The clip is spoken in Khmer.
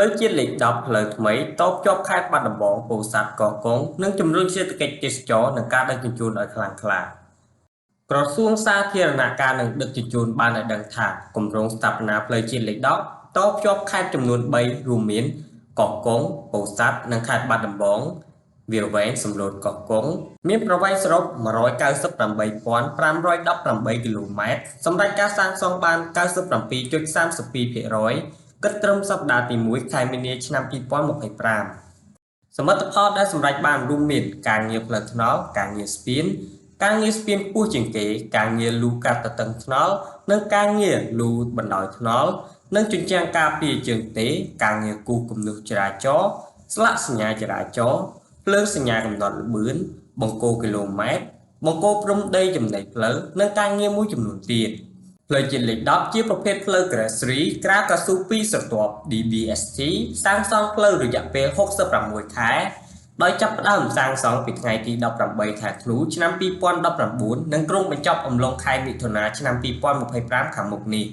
ផ្លូវជាតិលេខ10ផ្លូវថ្មីតបជាប់ខេត្តបាត់ដំបងពោធិ៍សាត់កោះកុងនិងជំរុញសេដ្ឋកិច្ចទេសចរណ៍និងការដឹកជញ្ជូនឲ្យខ្លាំងក្លាក្រសួងសាធារណការនិងដឹកជញ្ជូនបានឲ្យដឹងថាគម្រោងស្ថាបនាផ្លូវជាតិលេខ10តបជាប់ខេត្តចំនួន3រួមមានកោះកុងពោធិ៍សាត់និងខេត្តបាត់ដំបងវាលវែងសំឡូតកោះកុងមានប្រវែងសរុប 198,518 គីឡូម៉ែត្រសម្រាប់ការសាងសង់បាន 97.32% គិតត្រឹមសប្តាហ៍ទី1ខែមីនាឆ្នាំ2025សមិទ្ធផលដែលសម្រេចបានរួមមានការងារផ្លូវថ្នល់ការងារស្ពានខ្ពស់ជាងគេការងារលូកាត់ទទឹងថ្នល់និងការងារលូបណ្ដោយថ្នល់និងជញ្ជាំងការពារជើងទេការងារគូសគំនូសចរាចរណ៍ស្លាកសញ្ញាចរាចរណ៍ភ្លើងសញ្ញាកំណត់ល្បឿនបង្គោលគីឡូម៉ែត្របង្គោលព្រំដីចំណីផ្លូវនិងការងារមួយចំនួនទៀតផ្លូវជាតិលេខ10ជាប្រភេទផ្លូវក្រាស្រីក្រាលកៅស៊ូ2ស្រទាប់ DBST សាងសង់ផ្លូវរយៈពេល66ខែដោយចាប់ផ្ដើមសាងសង់ពីថ្ងៃទី18ខែធ្នូឆ្នាំ2019និងគ្រោងបញ្ចប់អំឡុងខែមិថុនាឆ្នាំ2025ខាងមុខនេះ